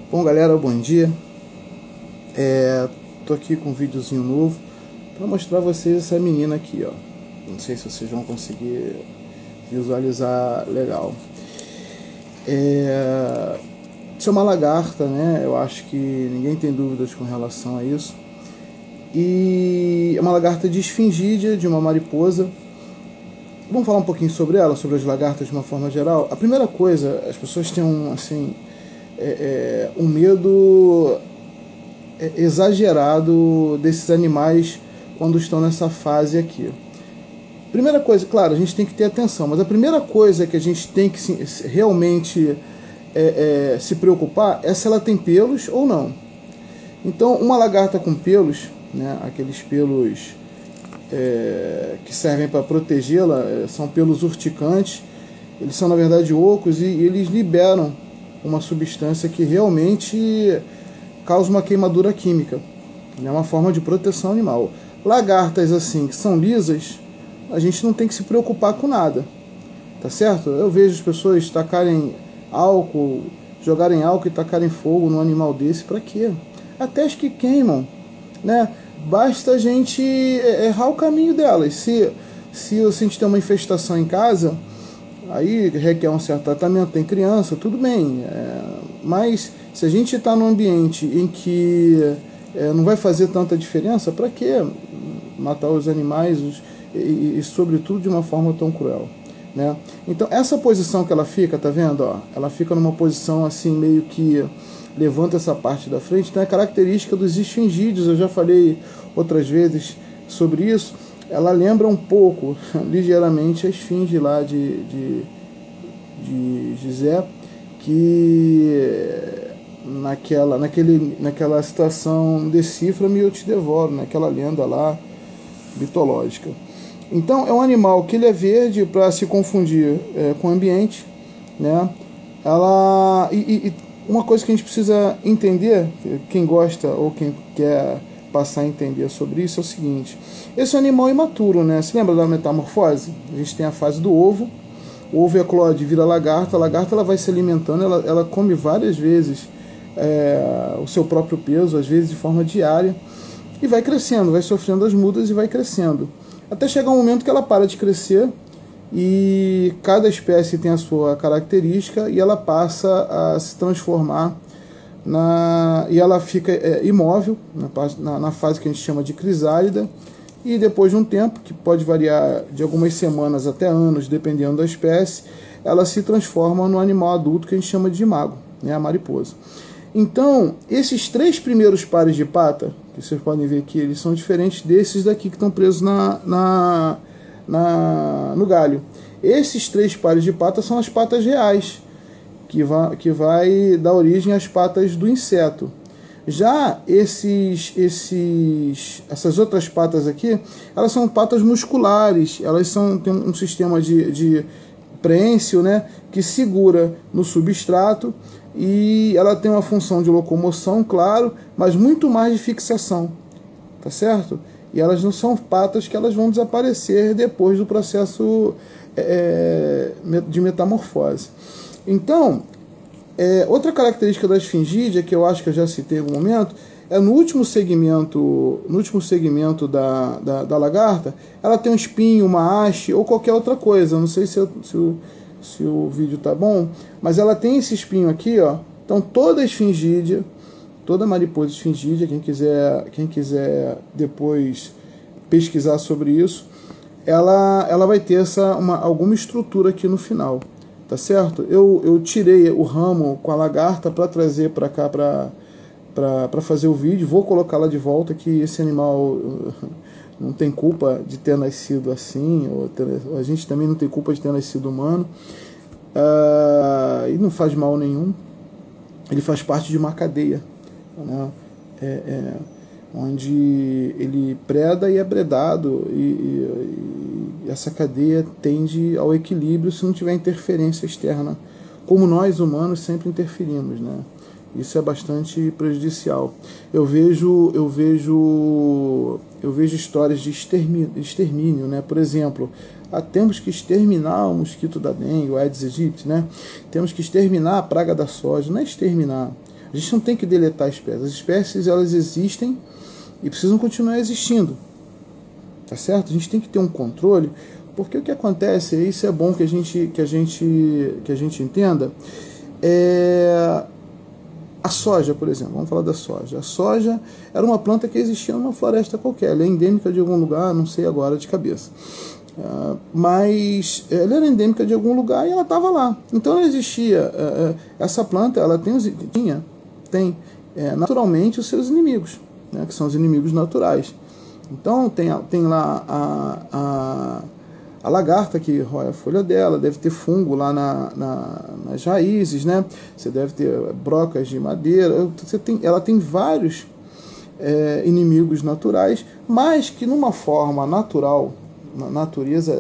Bom galera, bom dia. Tô aqui com um videozinho novo para mostrar a vocês essa menina aqui, ó. Não sei se vocês vão conseguir visualizar legal. Isso é uma lagarta, né? Eu acho que ninguém tem dúvidas com relação a isso. E é uma lagarta de esfingídea, de uma mariposa. Vamos falar um pouquinho sobre ela, sobre as lagartas de uma forma geral. A primeira coisa, as pessoas têm um medo exagerado desses animais quando estão nessa fase aqui. Primeira coisa, claro, a gente tem que ter atenção, mas a primeira coisa que a gente tem que realmente se preocupar é se ela tem pelos ou não. Então, uma lagarta com pelos, né, aqueles pelos que servem para protegê-la, são pelos urticantes, eles são na verdade ocos e eles liberam uma substância que realmente causa uma queimadura química. É uma forma de proteção animal. Lagartas assim, que são lisas, a gente não tem que se preocupar com nada. Tá certo? Eu vejo as pessoas tacarem álcool, jogarem álcool e tacarem fogo num animal desse, para quê? Até as que queimam, né? Basta a gente errar o caminho delas. Se a gente tem uma infestação em casa, aí requer um certo tratamento, tem criança, tudo bem. Mas se a gente está num ambiente em que não vai fazer tanta diferença, para que matar os animais e sobretudo de uma forma tão cruel, né? Então essa posição que ela fica, tá vendo? Ó, ela fica numa posição assim meio que levanta essa parte da frente, então é característica dos esfingídeos. Eu já falei outras vezes sobre isso. Ela lembra um pouco, ligeiramente, a esfinge lá de Gizé, que naquela situação decifra-me e eu te devoro, naquela lenda lá mitológica. Então é um animal que ele é verde para se confundir com o ambiente, né? Uma coisa que a gente precisa entender, quem gosta ou quem quer passar a entender sobre isso, é o seguinte: esse é um animal imaturo, né? Você lembra da metamorfose? A gente tem a fase do ovo, o ovo eclode, vira lagarta, a lagarta ela vai se alimentando, ela come várias vezes o seu próprio peso, às vezes de forma diária, e vai crescendo, vai sofrendo as mudas e vai crescendo, até chegar um momento que ela para de crescer, e cada espécie tem a sua característica e ela passa a se transformar e ela fica imóvel na fase que a gente chama de crisálida, e depois de um tempo, que pode variar de algumas semanas até anos, dependendo da espécie, ela se transforma no animal adulto que a gente chama de imago, né, a mariposa. Então, esses três primeiros pares de pata, que vocês podem ver aqui, eles são diferentes desses daqui que estão presos no galho. Esses três pares de patas são as patas reais, que vai dar origem às patas do inseto. Já essas outras patas aqui, elas são patas musculares, elas têm um sistema de prênsil, né, que segura no substrato, e ela tem uma função de locomoção, claro, mas muito mais de fixação, tá certo? E elas não são patas que elas vão desaparecer depois do processo de metamorfose. Então, outra característica da esfingídea, que eu acho que eu já citei em algum momento, é no último segmento da lagarta, ela tem um espinho, uma haste ou qualquer outra coisa. Não sei se o vídeo tá bom, mas ela tem esse espinho aqui, ó. Então toda esfingídea, toda mariposa esfingídea, quem quiser depois pesquisar sobre isso, ela vai ter alguma estrutura aqui no final, tá certo? Eu tirei o ramo com a lagarta para trazer para cá para fazer o vídeo. Vou colocá-la de volta, que esse animal não tem culpa de ter nascido assim, a gente também não tem culpa de ter nascido humano, e não faz mal nenhum. Ele faz parte de uma cadeia, né? Onde ele preda e é predado, e essa cadeia tende ao equilíbrio se não tiver interferência externa, como nós humanos sempre interferimos, né? Isso é bastante prejudicial. Eu vejo histórias de extermínio, né? Por exemplo, temos que exterminar o mosquito da dengue, o Aedes aegypti, né? Temos que exterminar a praga da soja. Não é exterminar. A gente não tem que deletar espécies. As espécies, elas existem e precisam continuar existindo. Tá certo? A gente tem que ter um controle, porque o que acontece, e isso é bom que a gente entenda, a soja, por exemplo, vamos falar da soja. A soja era uma planta que existia numa floresta qualquer, ela é endêmica de algum lugar, não sei agora de cabeça. Mas ela era endêmica de algum lugar e ela estava lá. Então ela existia. Essa planta, ela tem naturalmente os seus inimigos, né, que são os inimigos naturais. Então tem lá a lagarta que rói a folha dela, deve ter fungo lá nas raízes, né? Você deve ter brocas de madeira, ela tem vários inimigos naturais, mas que numa forma natural, na natureza,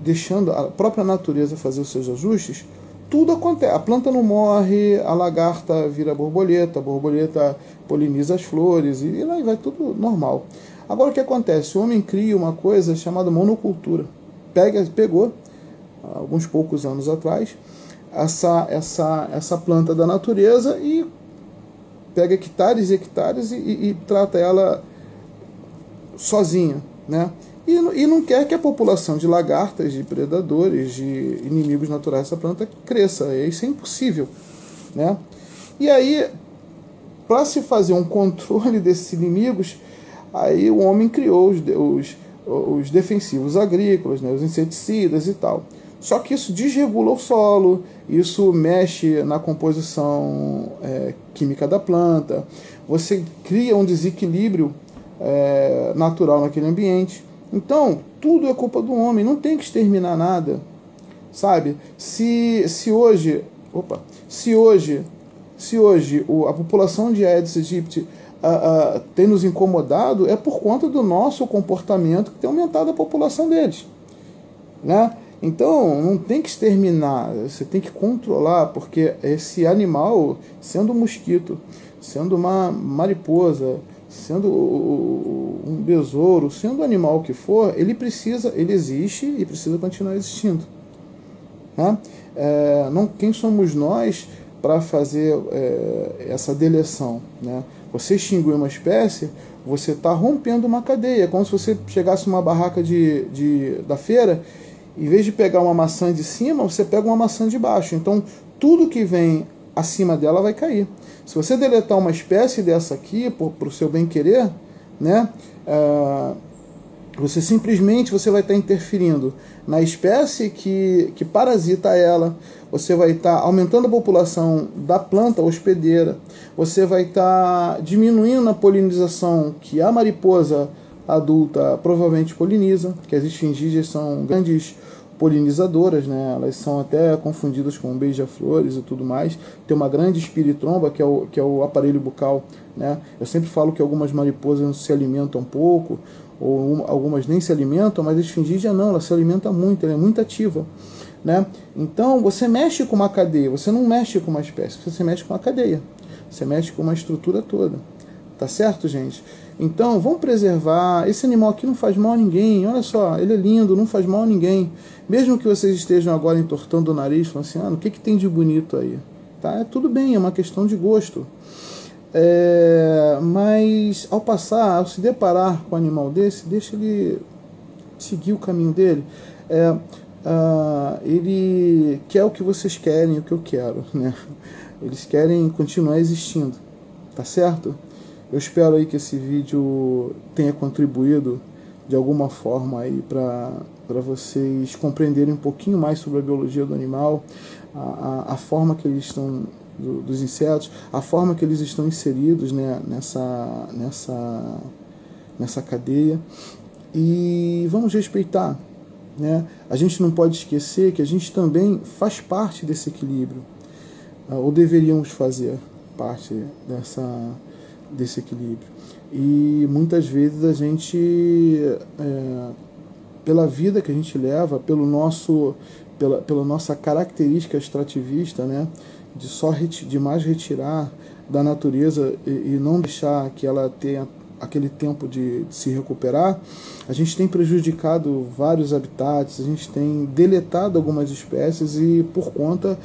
deixando a própria natureza fazer os seus ajustes, tudo acontece. A planta não morre, a lagarta vira borboleta, a borboleta poliniza as flores e lá vai tudo normal. Agora o que acontece? O homem cria uma coisa chamada monocultura. Pegou, alguns poucos anos atrás, essa planta da natureza e pega hectares e hectares e trata ela sozinha, né? E não quer que a população de lagartas, de predadores, de inimigos naturais dessa planta cresça. Isso é impossível, né? E aí, para se fazer um controle desses inimigos, aí o homem criou os defensivos agrícolas, né, os inseticidas e tal. Só que isso desregula o solo, isso mexe na composição química da planta, você cria um desequilíbrio natural naquele ambiente. Então, tudo é culpa do homem, não tem que exterminar nada, sabe? Se hoje a população de Aedes aegypti tem nos incomodado, é por conta do nosso comportamento que tem aumentado a população deles, né? Então, não tem que exterminar, você tem que controlar, porque esse animal, sendo um mosquito, sendo uma mariposa, sendo um besouro, sendo o animal que for, ele existe e precisa continuar existindo, né? Quem somos nós para fazer essa deleção, né? Você extinguir uma espécie, você está rompendo uma cadeia, como se você chegasse numa barraca da feira, em vez de pegar uma maçã de cima, você pega uma maçã de baixo. Então, tudo que vem acima dela vai cair. Se você deletar uma espécie dessa aqui, para o seu bem-querer, né, você vai estar interferindo na espécie que parasita ela, você vai estar aumentando a população da planta hospedeira, você vai estar diminuindo a polinização que a mariposa adulta provavelmente poliniza, que as esfingídeas são grandes polinizadoras, né? Elas são até confundidas com beija-flores e tudo mais. Tem uma grande espiritromba, que é o aparelho bucal, né? Eu sempre falo que algumas mariposas se alimentam pouco, ou algumas nem se alimentam, mas a esfingídea não, ela se alimenta muito, ela é muito ativa, né? Então você mexe com uma cadeia, você não mexe com uma espécie, você mexe com uma cadeia, você mexe com uma estrutura toda. Tá certo, gente? Então, vamos preservar. Esse animal aqui não faz mal a ninguém. Olha só, ele é lindo, não faz mal a ninguém. Mesmo que vocês estejam agora entortando o nariz, falando assim, o que tem de bonito aí? Tá? Tudo bem, é uma questão de gosto. Mas, ao se deparar com um animal desse, deixa ele seguir o caminho dele. Ele quer o que vocês querem, o que eu quero, né? Eles querem continuar existindo. Tá certo? Eu espero aí que esse vídeo tenha contribuído de alguma forma aí para vocês compreenderem um pouquinho mais sobre a biologia do animal, a forma que eles estão, dos insetos, a forma que eles estão inseridos, né, nessa cadeia. E vamos respeitar, né? A gente não pode esquecer que a gente também faz parte desse equilíbrio, ou deveríamos fazer parte desse equilíbrio. E muitas vezes a gente, pela vida que a gente leva, pela nossa característica extrativista, né, de mais retirar da natureza e não deixar que ela tenha aquele tempo de se recuperar, a gente tem prejudicado vários habitats, a gente tem deletado algumas espécies e por conta